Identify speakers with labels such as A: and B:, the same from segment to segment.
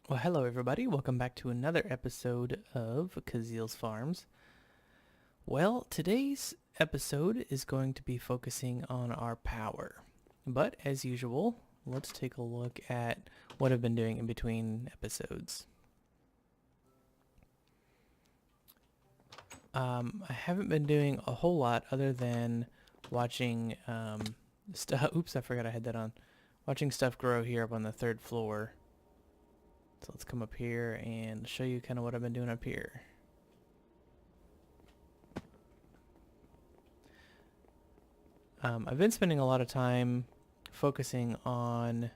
A: Well, hello everybody. Welcome back to another episode of Kuzil's Farms. Well, today's episode is going to be focusing on our power. But as usual, let's take a look at what I've been doing in between episodes. I haven't been doing a whole lot other than watching stuff. Oops, I forgot I had that on. Watching stuff grow here up on the third floor. So let's come up here and show you kind of what I've been doing up here. I've been spending a lot of time focusing on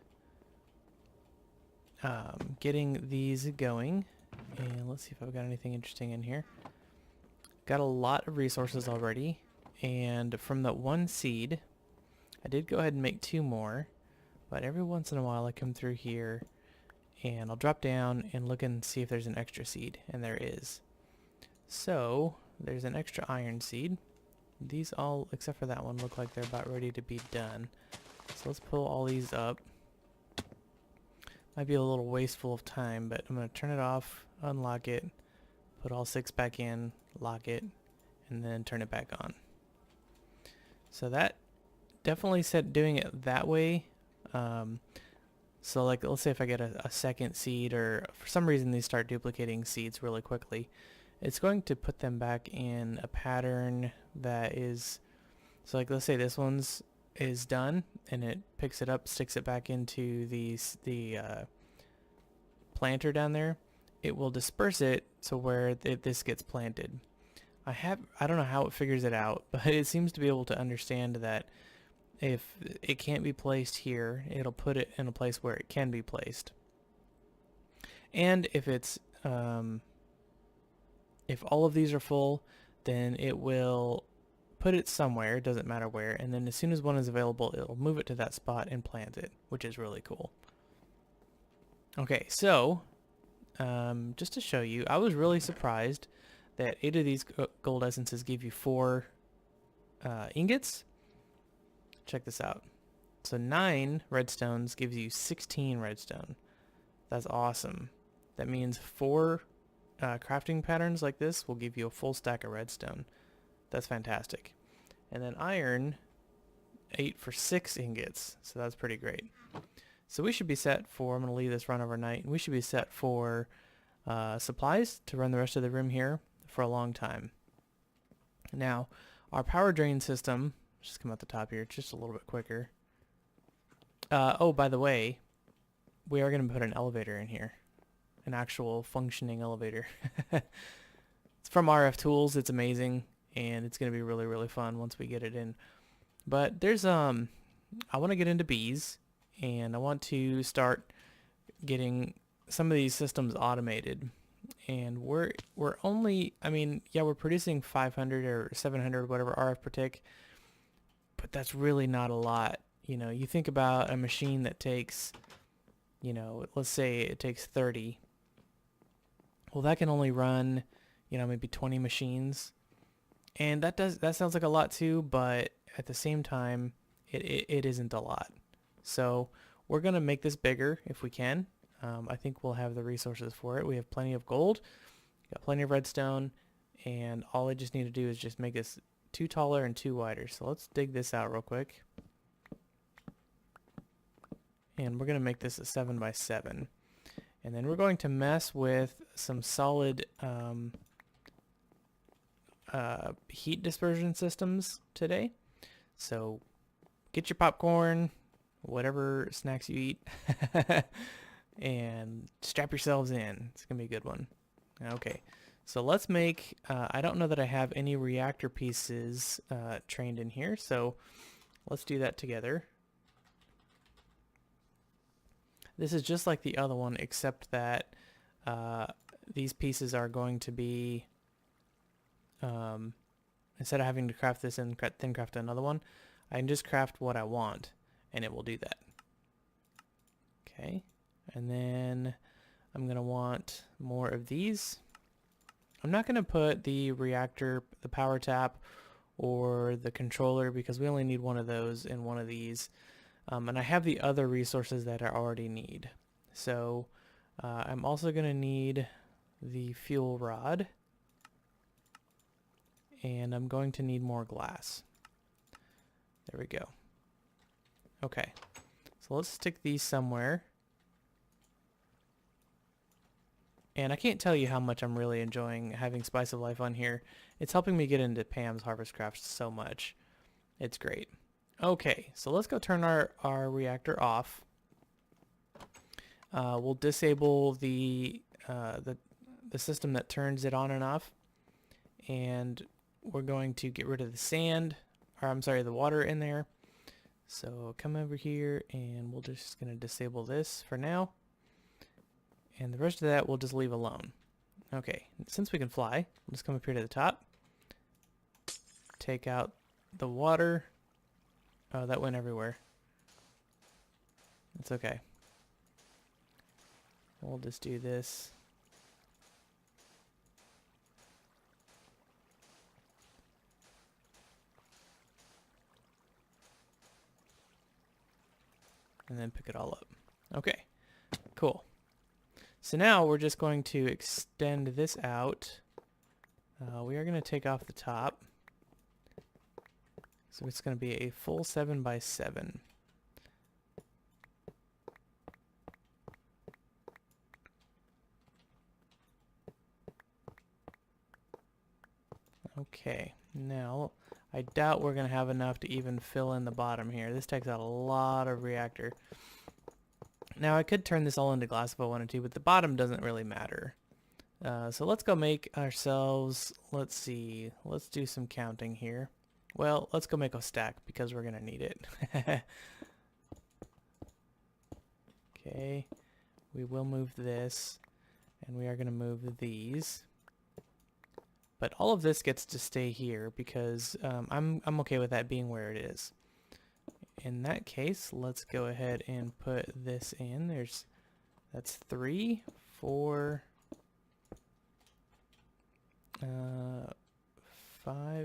A: getting these going. And let's see if I've got anything interesting in here. Got a lot of resources already. And from that one seed, I did go ahead and make 2 more. But every once in a while I come through here and I'll drop down and look and see if there's an extra seed, and there is. So there's an extra iron seed. These all, except for that one, look like they're about ready to be done. So let's pull all these up. Might be a little wasteful of time, but I'm going to turn it off, unlock it, put all 6 back in, lock it, and then turn it back on. So that definitely said doing it that way. So like, let's say if I get a second seed, or for some reason these start duplicating seeds really quickly, it's going to put them back in a pattern that is, so like let's say this one's is done and it picks it up, sticks it back into the planter down there. It will disperse it so where this gets planted. I don't know how it figures it out, but it seems to be able to understand that if it can't be placed here, it'll put it in a place where it can be placed. And if it's if all of these are full, then it will put it somewhere, it doesn't matter where, and then as soon as one is available, it'll move it to that spot and plant it, which is really cool. Okay, so just to show you, I was really surprised that 8 of these gold essences give you 4 ingots. Check this out. So 9 redstones gives you 16 redstone. That's awesome. That means 4 crafting patterns like this will give you a full stack of redstone. That's fantastic. And then iron, 8 for 6 ingots. So that's pretty great. So we should be set for, I'm going to leave this run overnight, and we should be set for supplies to run the rest of the room here for a long time. Now, our power drain system, let's just come out the top here, just a little bit quicker. Oh, by the way, we are going to put an elevator in here. An actual functioning elevator. It's from RF Tools. It's amazing, and it's going to be really, really fun once we get it in. But there's, I want to get into bees, and I want to start getting some of these systems automated. And we're only, I mean, yeah, we're producing 500 or 700, whatever RF per tick, but that's really not a lot. You know, you think about a machine that takes, you know, let's say it takes 30. Well, that can only run, you know, maybe 20 machines. And that sounds like a lot too, but at the same time, it isn't a lot. So we're going to make this bigger if we can. I think we'll have the resources for it. We have plenty of gold, got plenty of redstone, and all I just need to do is just make this 2 taller and 2 wider. So let's dig this out real quick. And we're going to make this a 7 by 7. And then we're going to mess with some solid heat dispersion systems today. So get your popcorn, whatever snacks you eat, and strap yourselves in. It's going to be a good one. Okay, so let's make, I don't know that I have any reactor pieces trained in here, so let's do that together. This is just like the other one, except that these pieces are going to be, instead of having to craft this and then craft another one, I can just craft what I want, and it will do that. Okay, and then I'm going to want more of these. I'm not going to put the reactor, the power tap, or the controller because we only need one of those and one of these. And I have the other resources that I already need. So I'm also going to need the fuel rod. And I'm going to need more glass. There we go. Okay. So let's stick these somewhere. And I can't tell you how much I'm really enjoying having Spice of Life on here. It's helping me get into Pam's Harvest Craft so much. It's great. Okay, so let's go turn our reactor off. We'll disable the system that turns it on and off. And we're going to get rid of the sand, or I'm sorry, the water in there. So come over here and we're just going to disable this for now. And the rest of that we'll just leave alone. Okay, since we can fly, we'll just come up here to the top. Take out the water. Oh, that went everywhere. It's okay. We'll just do this. And then pick it all up. Okay, cool. So now we're just going to extend this out. We are going to take off the top. So it's going to be a full 7x7. Okay, now I doubt we're going to have enough to even fill in the bottom here. This takes out a lot of reactor. Now I could turn this all into glass if I wanted to, but the bottom doesn't really matter. So let's go make ourselves, let's see, let's do some counting here. Well, let's go make a stack because we're going to need it. Okay, we will move this, and we are going to move these. But all of this gets to stay here because I'm okay with that being where it is. In that case, let's go ahead and put this in. That's 3, 4, 5.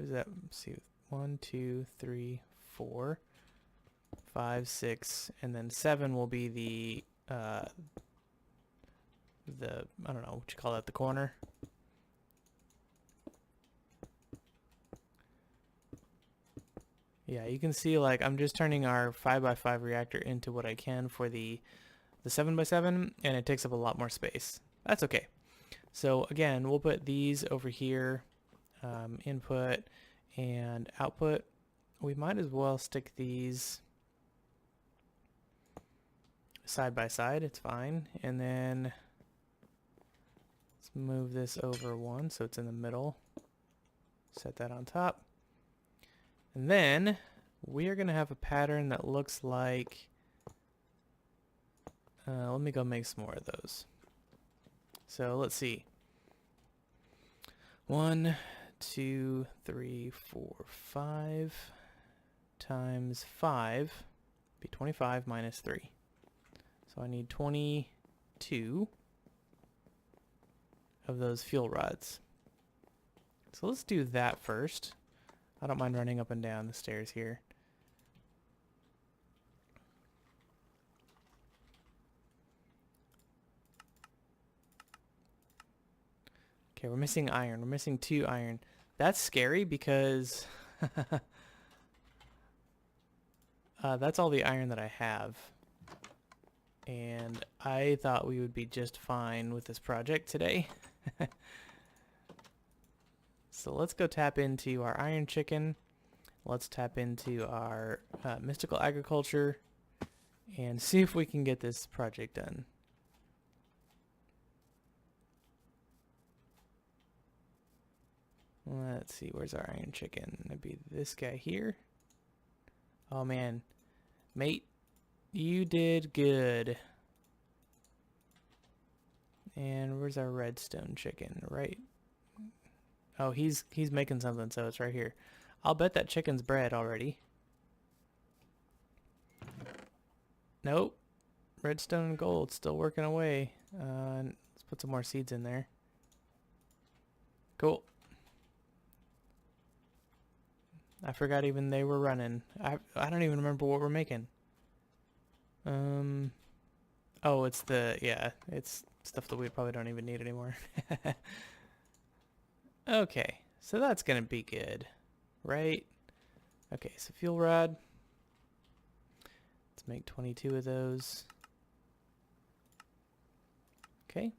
A: Is that, let's see, 1, 2, 3, 4, 5, 6, and then 7 will be the I don't know what you call that, the corner. Yeah, you can see like I'm just turning our 5x5 reactor into what I can for the 7x7, and it takes up a lot more space. That's okay. So again, we'll put these over here, input and output. We might as well stick these side by side, it's fine. And then let's move this over one so it's in the middle. Set that on top. And then we are going to have a pattern that looks like, let me go make some more of those. So let's see. 1, 2, 3, 4, 5 times 5 be 25 minus 3. So I need 22 of those fuel rods. So let's do that first. I don't mind running up and down the stairs here. Okay, we're missing iron. We're missing 2 iron. That's scary because that's all the iron that I have. And I thought we would be just fine with this project today. So let's go tap into our iron chicken. Let's tap into our mystical agriculture and see if we can get this project done. Let's see, where's our iron chicken? It'd be this guy here. Oh man, mate, you did good. And where's our redstone chicken? Right. Oh, he's making something, so it's right here. I'll bet that chicken's bred already. Nope. Redstone and gold still working away. Let's put some more seeds in there. Cool. I forgot even they were running. I don't even remember what we're making. Oh, it's the, yeah, it's Stuff that we probably don't even need anymore. Okay, so that's gonna be good, right? Okay, so fuel rod. Let's make 22 of those. Okay.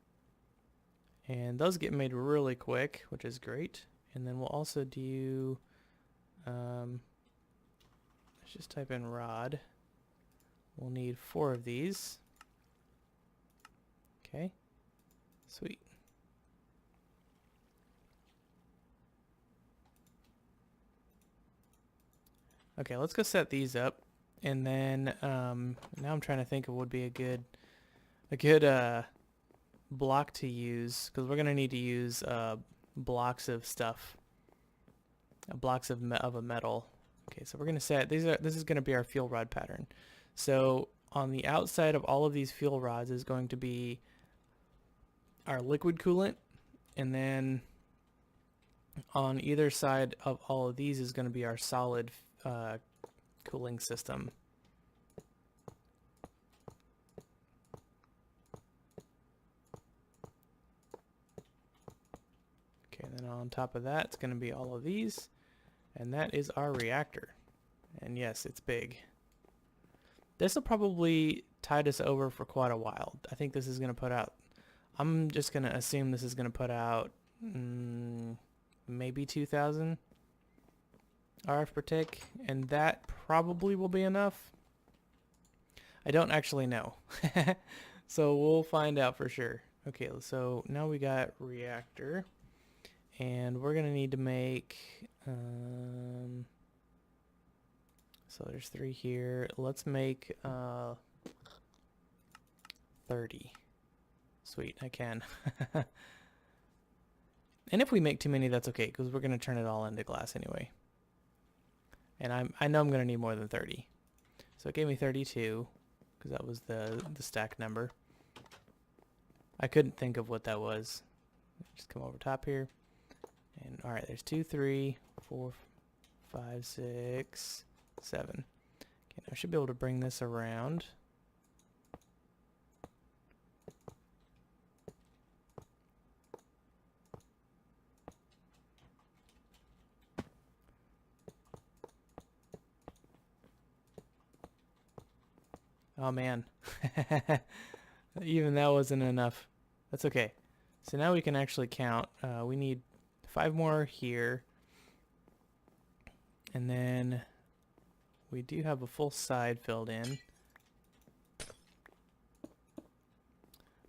A: And those get made really quick, which is great. And then we'll also do, let's just type in rod. We'll need 4 of these. Okay, sweet. Okay, let's go set these up. And then now I'm trying to think of what would be a good block to use, because we're going to need to use blocks of stuff, blocks of a metal. Okay, so we're going to set this is going to be our fuel rod pattern. So on the outside of all of these fuel rods is going to be our liquid coolant, and then on either side of all of these is going to be our solid cooling system. Okay, and then on top of that, it's going to be all of these, and that is our reactor. And yes, it's big. This will probably tide us over for quite a while. I think this is going to put out, I'm just going to assume this is going to put out maybe 2,000 RF per tick, and that probably will be enough. I don't actually know. So we'll find out for sure. Okay, so now we got reactor, and we're gonna need to make so there's 3 here. Let's make 30. Sweet, I can. And if we make too many, that's okay, because we're gonna turn it all into glass anyway. And I know I'm gonna need more than 30. So it gave me 32, because that was the stack number. I couldn't think of what that was. Just come over top here. And alright, there's 2, 3, 4, 5, 6, 7. Okay, now I should be able to bring this around. Oh man. Even that wasn't enough. That's okay. So now we can actually count. We need 5 more here. And then we do have a full side filled in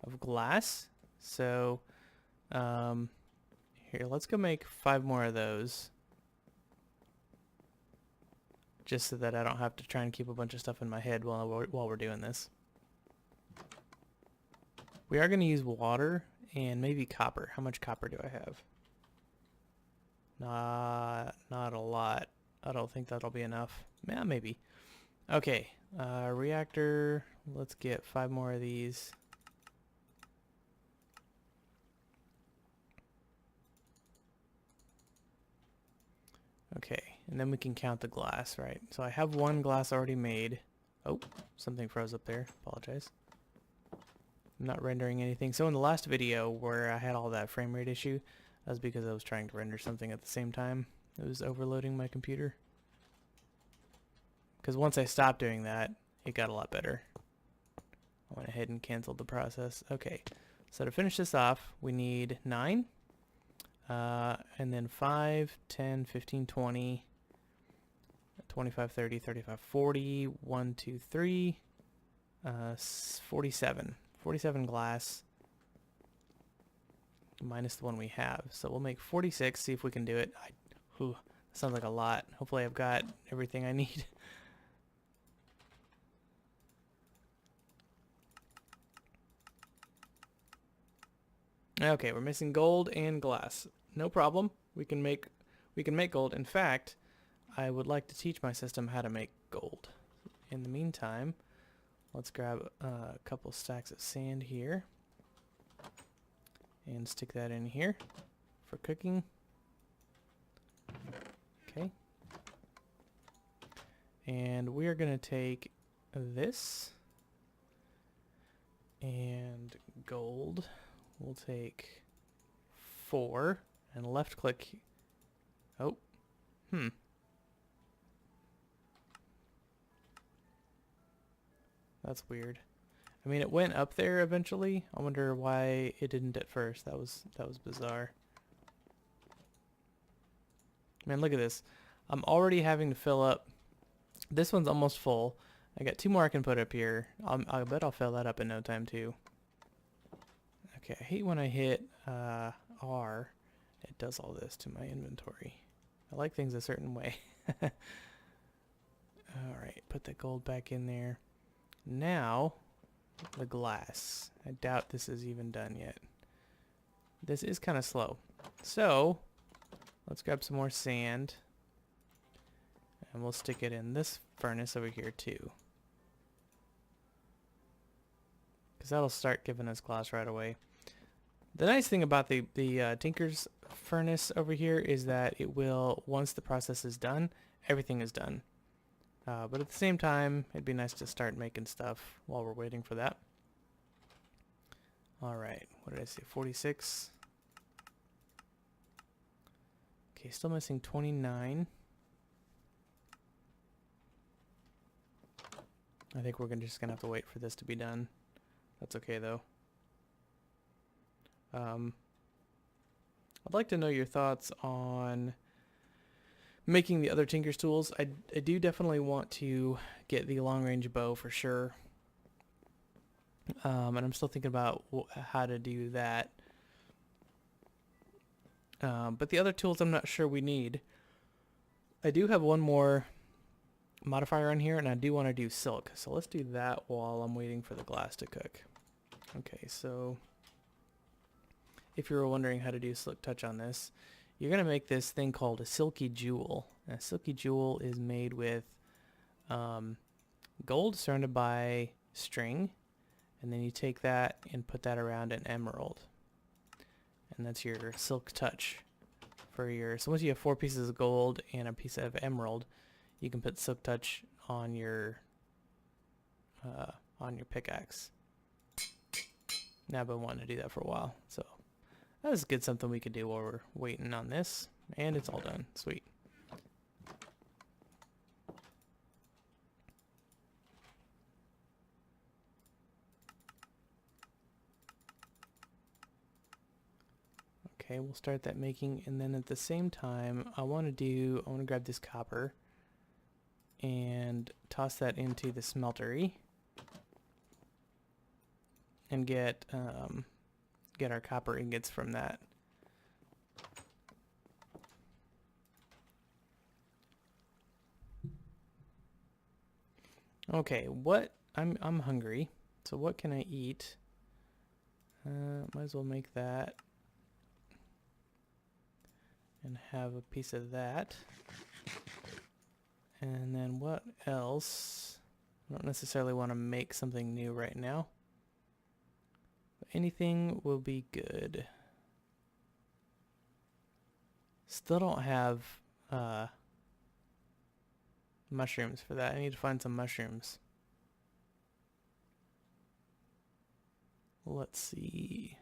A: of glass. So here, let's go make 5 more of those, just so that I don't have to try and keep a bunch of stuff in my head while we're doing this. We are going to use water and maybe copper. How much copper do I have? Not a lot. I don't think that'll be enough. Yeah, maybe. Okay, reactor. Let's get 5 more of these. Okay, and then we can count the glass, right? So I have 1 glass already made. Oh, something froze up there. Apologize. I'm not rendering anything. So in the last video where I had all that frame rate issue, that was because I was trying to render something at the same time. It was overloading my computer. Because once I stopped doing that, it got a lot better. I went ahead and canceled the process. Okay, so to finish this off, we need 9. And then 5, 10, 15, 20, 25, 30, 35, 40, 1, 2, 3, 47. 47 glass minus the one we have. So we'll make 46, see if we can do it. That sounds like a lot. Hopefully I've got everything I need. Okay, we're missing gold and glass. No problem. We can make gold. In fact, I would like to teach my system how to make gold. In the meantime, let's grab a couple stacks of sand here and stick that in here for cooking. Okay. And we are going to take this And gold. We'll take 4 and left click. Oh, that's weird. I mean, it went up there eventually. I wonder why it didn't at first. That was bizarre. Man, look at this. I'm already having to fill up. This one's almost full. I got 2 more I can put up here. I bet I'll fill that up in no time too. Okay, I hate when I hit R. It does all this to my inventory. I like things a certain way. Alright, put the gold back in there. Now, the glass. I doubt this is even done yet. This is kind of slow. So, let's grab some more sand. And we'll stick it in this furnace over here too. Because that'll start giving us glass right away. The nice thing about the Tinker's furnace over here is that it will, once the process is done, everything is done. But at the same time, it'd be nice to start making stuff while we're waiting for that. Alright, what did I say, 46? Okay, still missing 29. I think we're just gonna have to wait for this to be done. That's okay though. I'd like to know your thoughts on making the other Tinker's tools. I do definitely want to get the long-range bow for sure. And I'm still thinking about how to do that. But the other tools I'm not sure we need. I do have one more modifier on here, and I do want to do silk. So let's do that while I'm waiting for the glass to cook. Okay, so if you were wondering how to do silk touch on this, you're going to make this thing called a silky jewel. And a silky jewel is made with gold surrounded by string, and then you take that and put that around an emerald. And that's your silk touch for your, so once you have 4 pieces of gold and a piece of emerald, you can put silk touch on your pickaxe. Now I've been wanting to do that for a while, so that is good, something we could do while we're waiting on this. And it's all done. Sweet. Okay, we'll start that making, and then at the same time, I want to grab this copper and toss that into the smeltery and get our copper ingots from that. Okay, I'm hungry, so what can I eat? Might as well make that and have a piece of that. And then what else? I don't necessarily want to make something new right now. But anything will be good. Still don't have mushrooms for that. I need to find some mushrooms. Let's see.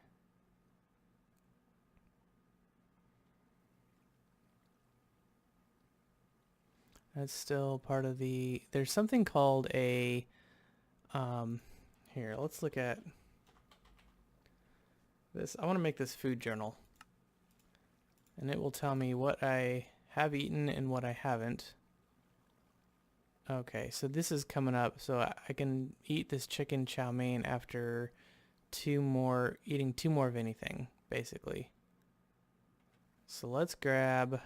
A: That's still part of the, there's something called a, here, let's look at this. I want to make this food journal. And it will tell me what I have eaten and what I haven't. Okay, so this is coming up. So I can eat this chicken chow mein after eating 2 more of anything, basically. So let's grab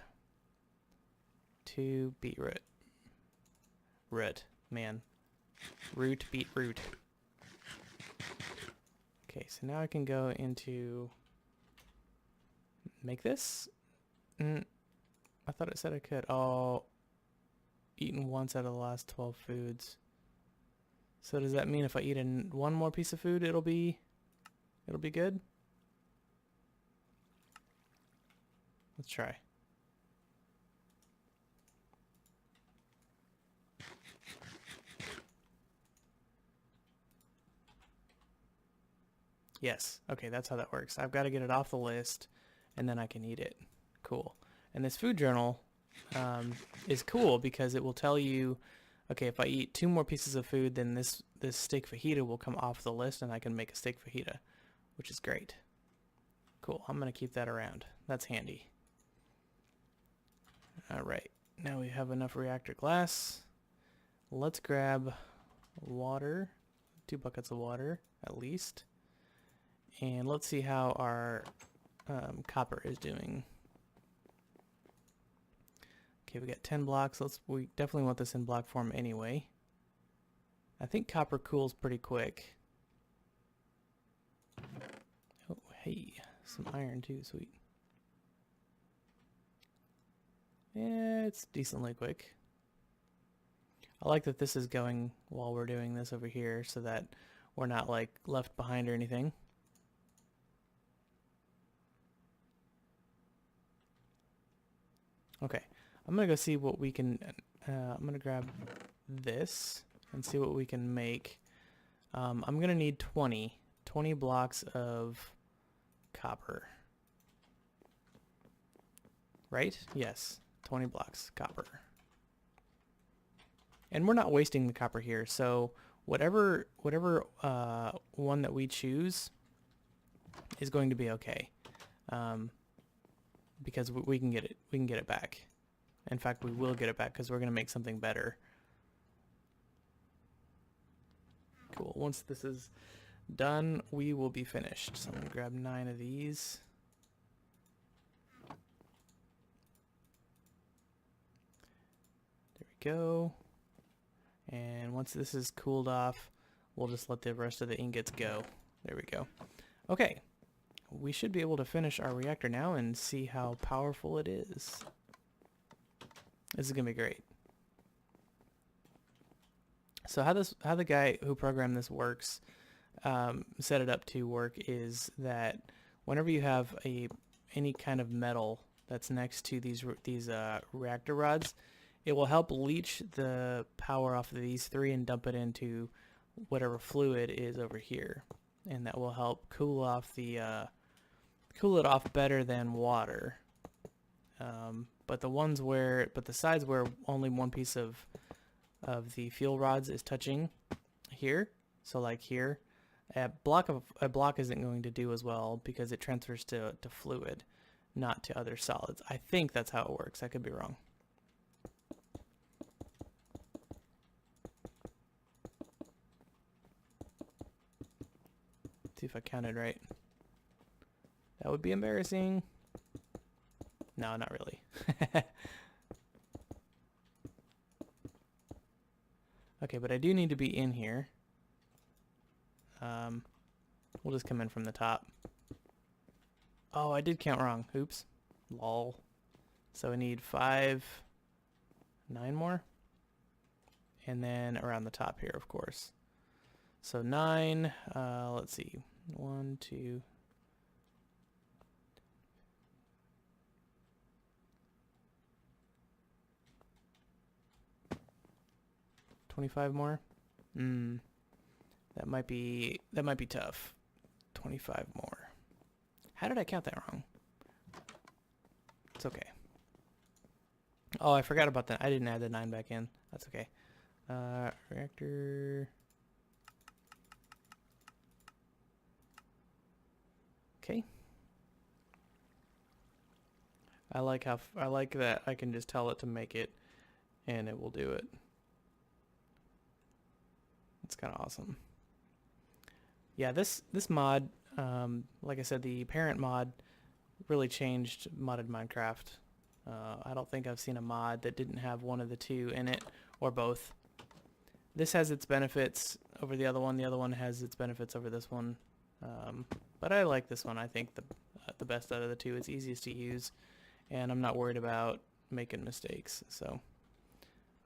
A: 2 beetroot. Root, man. Root, beetroot. Okay, so now I can go into make this. I thought it said I could. Oh, eaten once out of the last 12 foods. So does that mean if I eat one more piece of food, it'll be good? Let's try. Yes. Okay, that's how that works. I've got to get it off the list, and then I can eat it. Cool. And this food journal is cool because it will tell you, okay, if I eat 2 more pieces of food, then this steak fajita will come off the list, and I can make a steak fajita, which is great. Cool. I'm going to keep that around. That's handy. All right. Now we have enough reactor glass. Let's grab water, 2 buckets of water at least. And let's see how our copper is doing. Okay, we got 10 blocks. We definitely want this in block form anyway. I think copper cools pretty quick. Oh, hey, some iron too, sweet. Yeah, it's decently quick. I like that this is going while we're doing this over here so that we're not like left behind or anything. Okay, I'm gonna go see what we can, I'm gonna grab this and see what we can make. I'm gonna need 20 blocks of copper. Right? Yes, 20 blocks copper. And we're not wasting the copper here, so whatever one that we choose is going to be okay, because we can get it back. In fact, we will get it back because we're going to make something better. Cool. Once this is done, we will be finished. So I'm going to grab 9 of these. There we go. And once this is cooled off, we'll just let the rest of the ingots go. There we go. Okay, we should be able to finish our reactor now and see how powerful it is. This is gonna be great. So how the guy who programmed this works, set it up to work, is that whenever you have any kind of metal that's next to these reactor rods, it will help leach the power off of these 3 and dump it into whatever fluid is over here, and that will help cool it off better than water. But the sides where only one piece of the fuel rods is touching here, so like here, a block isn't going to do as well because it transfers to fluid, not to other solids. I think that's how it works. I could be wrong. See if I counted right. That would be embarrassing. No, not really. Okay, but I do need to be in here. We'll just come in from the top. Oh, I did count wrong. Oops. Lol. So we need 5, 9 more. And then around the top here, of course. So 9, let's see. 1, 2, 25 more. That might be tough. 25 more. How did I count that wrong? It's okay. Oh, I forgot about that. I didn't add the 9 back in. That's okay. Reactor. Okay. I like that I can just tell it to make it and it will do it. It's kind of awesome. Yeah, this mod, like I said, the parent mod really changed modded Minecraft. I don't think I've seen a mod that didn't have one of the 2 in it, or both. This has its benefits over the other one. The other one has its benefits over this one. But I like this one. I think the best out of the 2. It's easiest to use, and I'm not worried about making mistakes. So,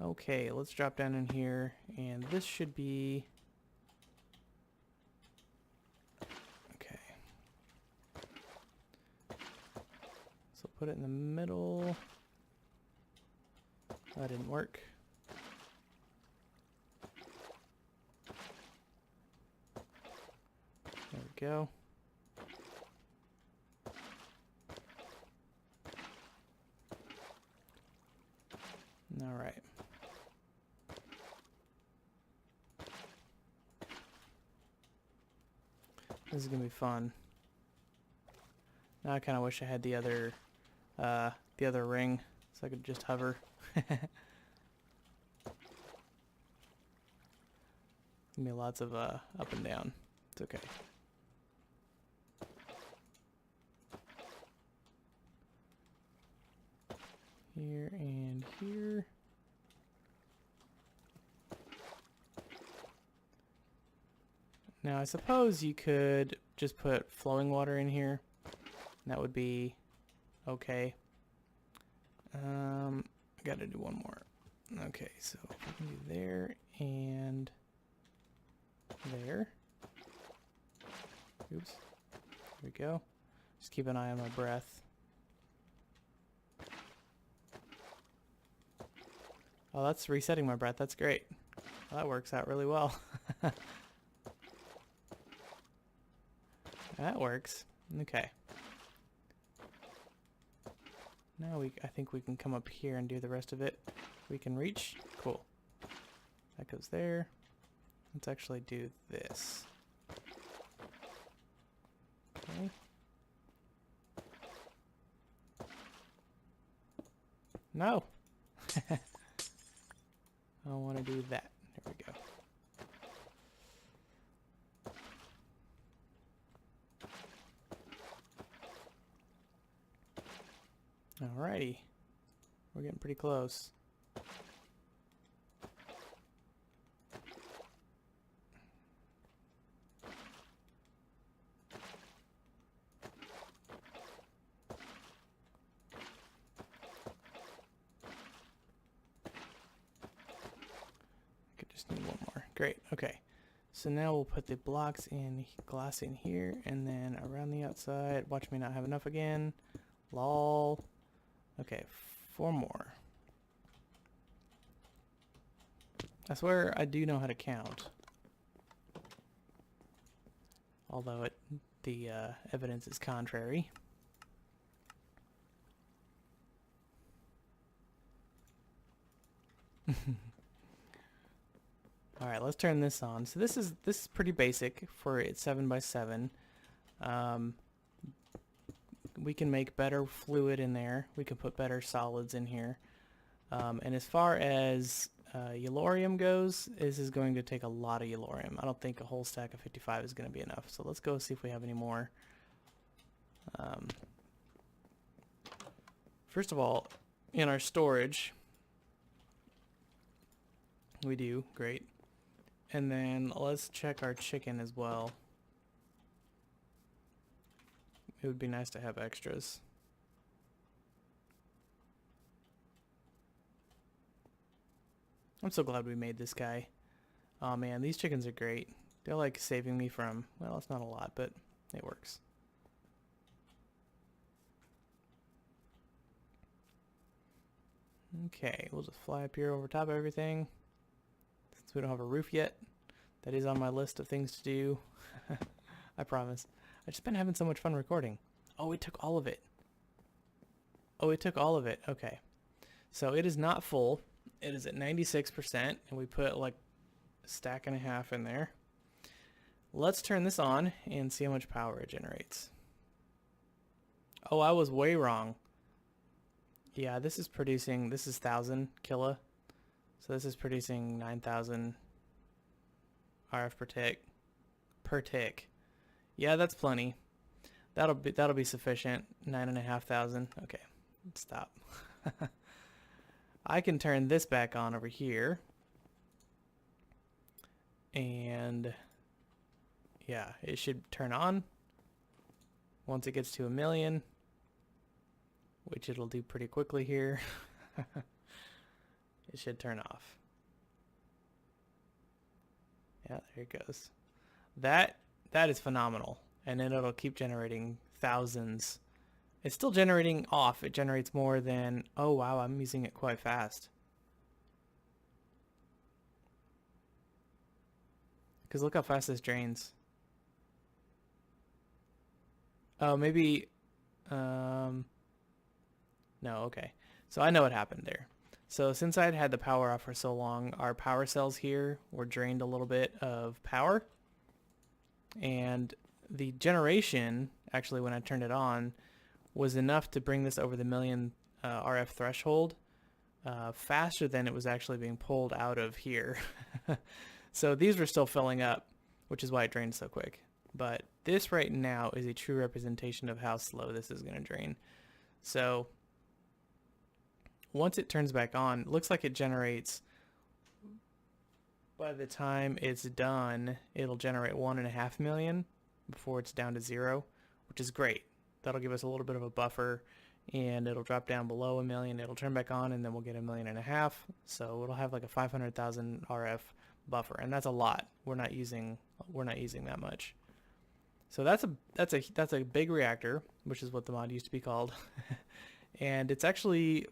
A: okay, let's drop down in here, and this should be okay. So put it in the middle. That didn't work. There we go. All right. This is gonna be fun. Now I kind of wish I had the other ring, so I could just hover. Give me lots of up and down. It's okay. Here and here. Now I suppose you could just put flowing water in here. That would be okay. I gotta do one more. Okay, so we can do there and there. Oops. There we go. Just keep an eye on my breath. Oh, that's resetting my breath. That's great. Well, that works out really well. That works. Okay. Now I think we can come up here and do the rest of it. We can reach. Cool. That goes there. Let's actually do this. Okay. No. I want to do that. There we go. Alrighty. We're getting pretty close. I could just need one more. Great. Okay. So now we'll put the blocks in, glass in here, and then around the outside. Watch me not have enough again. Lol. Okay, 4 more. I swear I do know how to count. Although the evidence is contrary. All right, let's turn this on. So this is pretty basic for it 7x7. We can make better fluid in there. We can put better solids in here. And as far as Yellorium goes, this is going to take a lot of Yellorium. I don't think a whole stack of 55 is going to be enough. So let's go see if we have any more. First of all, in our storage, we do. Great. And then let's check our chicken as well. It would be nice to have extras. I'm so glad we made this guy. Oh man, these chickens are great. They're like saving me from, well, it's not a lot, but it works. Okay, we'll just fly up here over top of everything. Since we don't have a roof yet, that is on my list of things to do. I promise. I've just been having so much fun recording. Oh, it took all of it. Oh, it took all of it. Okay. So it is not full. It is at 96%, and we put like a stack and a half in there. Let's turn this on and see how much power it generates. Oh, I was way wrong. Yeah, this is 1,000 kilo. So this is producing 9,000 RF per tick. Yeah, that's plenty. That'll be sufficient. 9,500. Okay, stop. I can turn this back on over here. And yeah, it should turn on once it gets to 1,000,000, which it'll do pretty quickly here. It should turn off. Yeah, there it goes. That is phenomenal. And then it'll keep generating thousands. It's still generating off. It generates more than, oh wow, I'm using it quite fast. Because look how fast this drains. Oh, maybe, no, okay. So I know what happened there. So since I'd had the power off for so long, our power cells here were drained a little bit of power. And the generation, actually when I turned it on, was enough to bring this over the million RF threshold faster than it was actually being pulled out of here. So these were still filling up, which is why it drained so quick. But this right now is a true representation of how slow this is going to drain. So once it turns back on, it looks like it generates, by the time it's done, it'll generate 1.5 million before it's down to 0, which is great. That'll give us a little bit of a buffer, and it'll drop down below 1 million. It'll turn back on, and then we'll get 1.5 million. So it'll have like a 500,000 RF buffer, and that's a lot. We're not using that much. So that's a big reactor, which is what the mod used to be called, and it's actually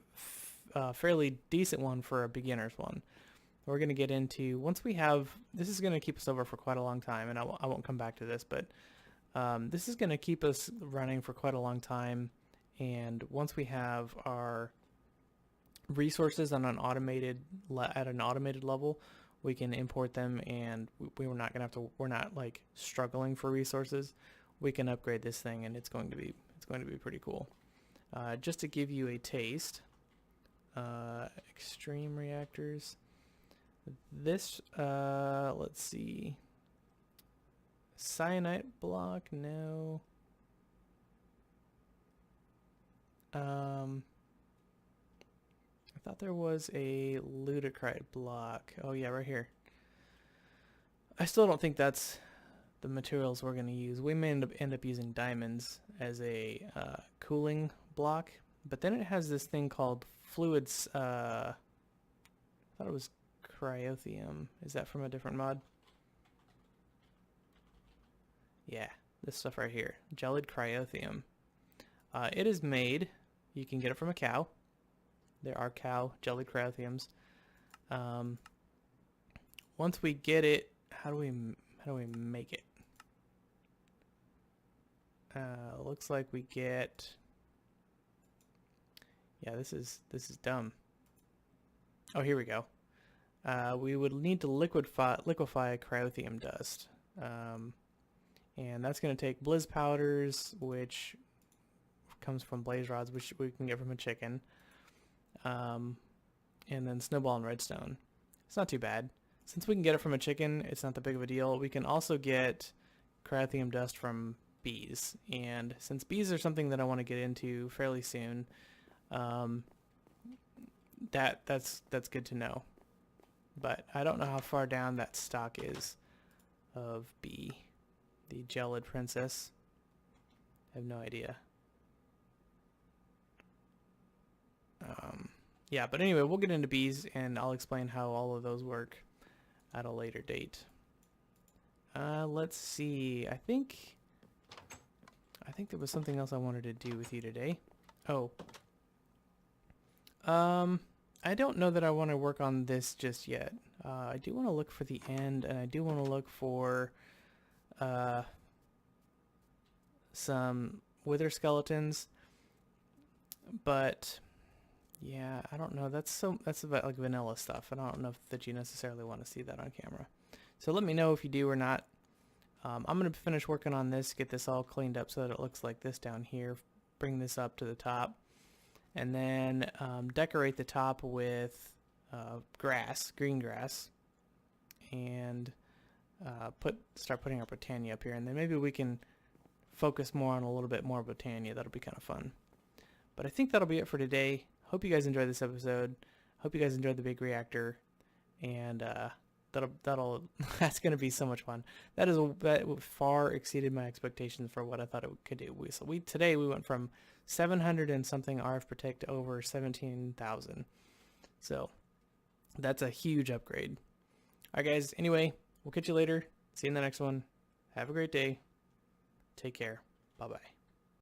A: a fairly decent one for a beginner's one. We're going to get into, once we have, this is going to keep us over for quite a long time, and I won't come back to this, but this is going to keep us running for quite a long time. And once we have our resources on an automated level, we can import them, and we're not like struggling for resources. We can upgrade this thing, and it's going to be pretty cool. Just to give you a taste, extreme reactors. This, let's see, cyanide block, no. I thought there was a ludicrite block. Oh yeah, right here. I still don't think that's the materials we're going to use. We may end up using diamonds as a cooling block, but then it has this thing called fluids. I thought it was cryothium. Is that from a different mod? Yeah, this stuff right here, gelid cryothium. It is made, you can get it from a cow. There are cow gelid cryothiums. Once we get it, how do we make it? Looks like we get, yeah, this is dumb. Oh, here we go. We would need to liquefy cryothium dust. And that's going to take blizz powders, which comes from blaze rods, which we can get from a chicken. And then snowball and redstone. It's not too bad. Since we can get it from a chicken, it's not that big of a deal. We can also get cryothium dust from bees. And since bees are something that I want to get into fairly soon, that's good to know. But I don't know how far down that stock is of bee, the gelid princess. I have no idea. Yeah, but anyway, we'll get into bees, and I'll explain how all of those work at a later date. Let's see. I think there was something else I wanted to do with you today. Oh. I don't know that I want to work on this just yet. I do want to look for the end, and I do want to look for some wither skeletons, but yeah, I don't know. That's about like vanilla stuff, and I don't know that you necessarily want to see that on camera. So let me know if you do or not. I'm going to finish working on this, get this all cleaned up so that it looks like this down here, bring this up to the top, and then decorate the top with grass, green grass, and start putting our botania up here, and then maybe we can focus more on a little bit more botania. That'll be kind of fun. But I think that'll be it for today. Hope you guys enjoyed this episode. Hope you guys enjoyed the big reactor, and that's gonna be so much fun. That far exceeded my expectations for what I thought it could do. Today we went from 700 and something RF protect to over 17,000. So that's a huge upgrade. All right, guys. Anyway, we'll catch you later. See you in the next one. Have a great day. Take care. Bye bye.